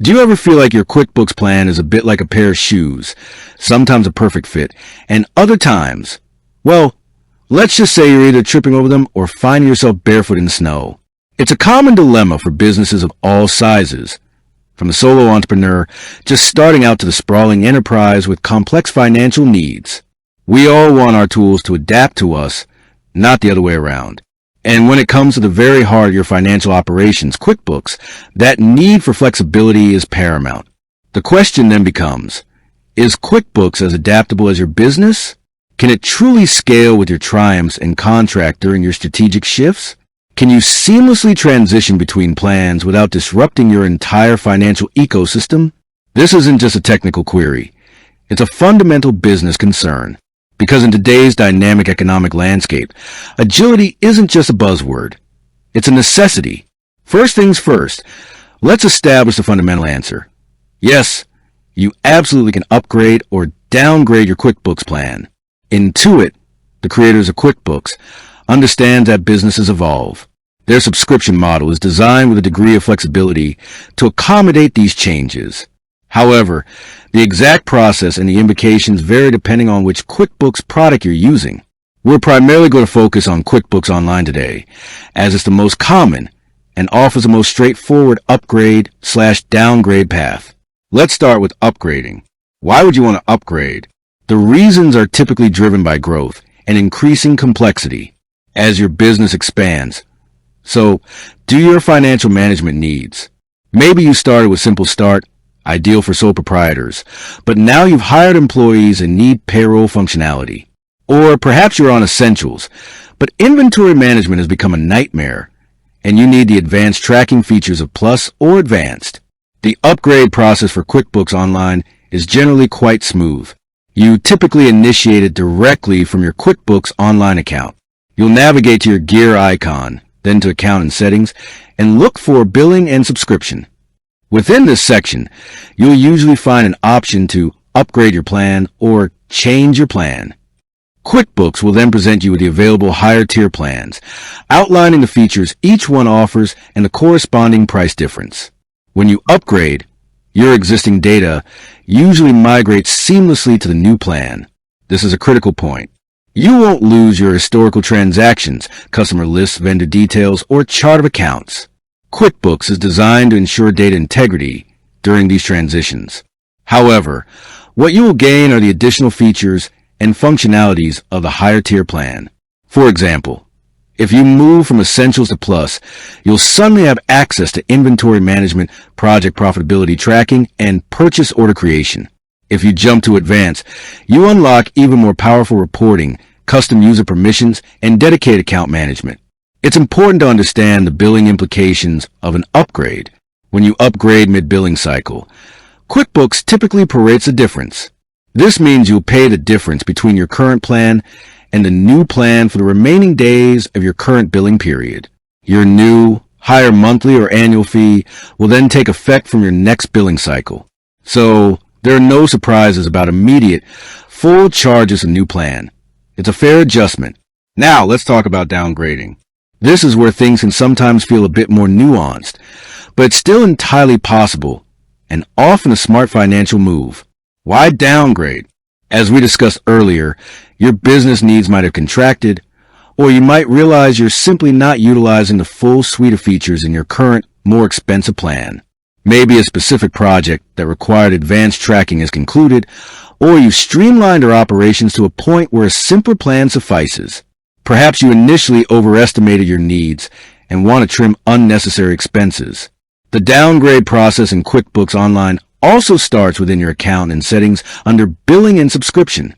Do you ever feel like your QuickBooks plan is a bit like a pair of shoes, sometimes a perfect fit, and other times, well, let's just say you're either tripping over them or finding yourself barefoot in the snow? It's a common dilemma for businesses of all sizes, from the solo entrepreneur just starting out to the sprawling enterprise with complex financial needs. We all want our tools to adapt to us, not the other way around. And when it comes to the very heart of your financial operations, QuickBooks, that need for flexibility is paramount. The question then becomes, is QuickBooks as adaptable as your business? Can it truly scale with your triumphs and contract during your strategic shifts? Can you seamlessly transition between plans without disrupting your entire financial ecosystem? This isn't just a technical query. It's a fundamental business concern. Because in today's dynamic economic landscape, agility isn't just a buzzword. It's a necessity. First things first, let's establish the fundamental answer. Yes, you absolutely can upgrade or downgrade your QuickBooks plan. Intuit, the creators of QuickBooks, understands that businesses evolve. Their subscription model is designed with a degree of flexibility to accommodate these changes. However, the exact process and the implications vary depending on which QuickBooks product you're using. We're primarily going to focus on QuickBooks Online today, as it's the most common and offers the most straightforward upgrade/downgrade path. Let's start with upgrading. Why would you want to upgrade? The reasons are typically driven by growth and increasing complexity as your business expands. So, do your financial management needs. Maybe you started with Simple Start, ideal for sole proprietors, but now you've hired employees and need payroll functionality. Or perhaps you're on Essentials, but inventory management has become a nightmare, and you need the advanced tracking features of Plus or Advanced. The upgrade process for QuickBooks Online is generally quite smooth. You typically initiate it directly from your QuickBooks Online account. You'll navigate to your gear icon, then to Account and Settings, and look for Billing and Subscription. Within this section, you'll usually find an option to upgrade your plan or change your plan. QuickBooks will then present you with the available higher tier plans, outlining the features each one offers and the corresponding price difference. When you upgrade, your existing data usually migrates seamlessly to the new plan. This is a critical point. You won't lose your historical transactions, customer lists, vendor details, or chart of accounts. QuickBooks is designed to ensure data integrity during these transitions. However, what you will gain are the additional features and functionalities of the higher tier plan. For example, if you move from Essentials to Plus, you'll suddenly have access to inventory management, project profitability tracking, and purchase order creation. If you jump to Advanced, you unlock even more powerful reporting, custom user permissions, and dedicated account management. It's important to understand the billing implications of an upgrade. When you upgrade mid-billing cycle, QuickBooks typically prorates the difference. This means you'll pay the difference between your current plan and the new plan for the remaining days of your current billing period. Your new, higher monthly or annual fee will then take effect from your next billing cycle. So, there are no surprises about immediate, full charges of new plan. It's a fair adjustment. Now, let's talk about downgrading. This is where things can sometimes feel a bit more nuanced, but it's still entirely possible and often a smart financial move. Why downgrade? As we discussed earlier, your business needs might have contracted, or you might realize you're simply not utilizing the full suite of features in your current, more expensive plan. Maybe a specific project that required advanced tracking is concluded, or you've streamlined your operations to a point where a simpler plan suffices. Perhaps you initially overestimated your needs and want to trim unnecessary expenses. The downgrade process in QuickBooks Online also starts within your account and settings under Billing and Subscription.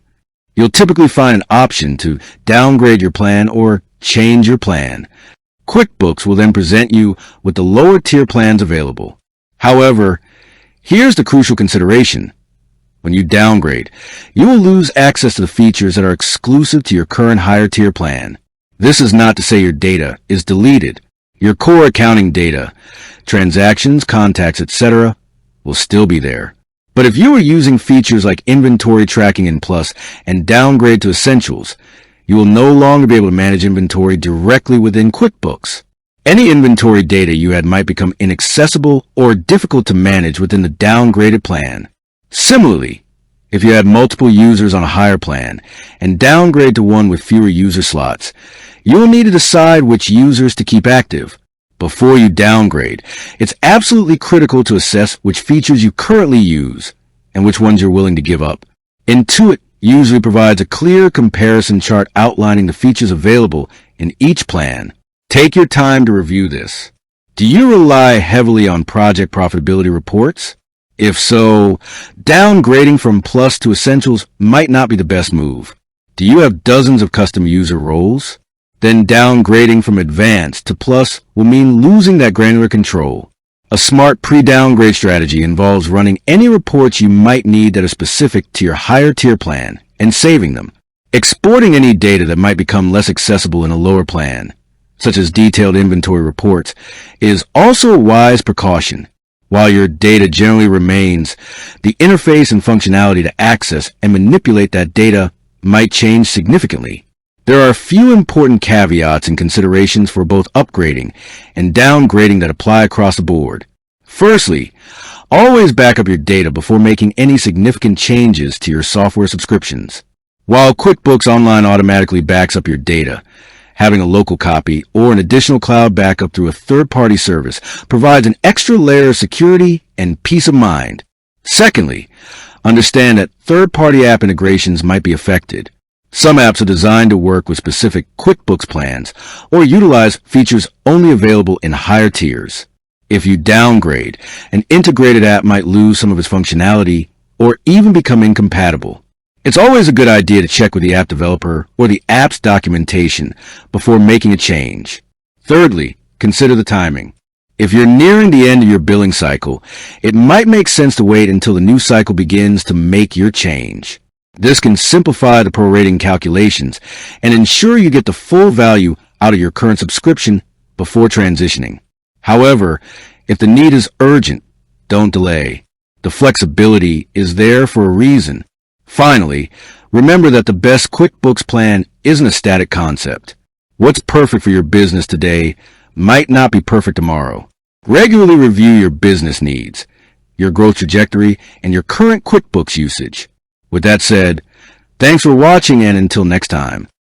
You'll typically find an option to downgrade your plan or change your plan. QuickBooks will then present you with the lower tier plans available. However, here's the crucial consideration. When you downgrade, you will lose access to the features that are exclusive to your current higher tier plan. This is not to say your data is deleted. Your core accounting data, transactions, contacts, etc., will still be there. But if you are using features like inventory tracking in Plus and downgrade to Essentials, you will no longer be able to manage inventory directly within QuickBooks. Any inventory data you had might become inaccessible or difficult to manage within the downgraded plan. Similarly, if you had multiple users on a higher plan and downgrade to one with fewer user slots, you will need to decide which users to keep active. Before you downgrade, it's absolutely critical to assess which features you currently use and which ones you're willing to give up. Intuit usually provides a clear comparison chart outlining the features available in each plan. Take your time to review this. Do you rely heavily on project profitability reports? If so, downgrading from Plus to Essentials might not be the best move. Do you have dozens of custom user roles? Then downgrading from Advanced to Plus will mean losing that granular control. A smart pre-downgrade strategy involves running any reports you might need that are specific to your higher tier plan and saving them. Exporting any data that might become less accessible in a lower plan, such as detailed inventory reports, is also a wise precaution. While your data generally remains, the interface and functionality to access and manipulate that data might change significantly. There are a few important caveats and considerations for both upgrading and downgrading that apply across the board. Firstly, always back up your data before making any significant changes to your software subscriptions. While QuickBooks Online automatically backs up your data, having a local copy or an additional cloud backup through a third-party service provides an extra layer of security and peace of mind. Secondly, understand that third-party app integrations might be affected. Some apps are designed to work with specific QuickBooks plans or utilize features only available in higher tiers. If you downgrade, an integrated app might lose some of its functionality or even become incompatible. It's always a good idea to check with the app developer or the app's documentation before making a change. Thirdly, consider the timing. If you're nearing the end of your billing cycle, it might make sense to wait until the new cycle begins to make your change. This can simplify the prorating calculations and ensure you get the full value out of your current subscription before transitioning. However, if the need is urgent, don't delay. The flexibility is there for a reason. Finally, remember that the best QuickBooks plan isn't a static concept. What's perfect for your business today might not be perfect tomorrow. Regularly review your business needs, your growth trajectory, and your current QuickBooks usage. With that said, thanks for watching, and until next time.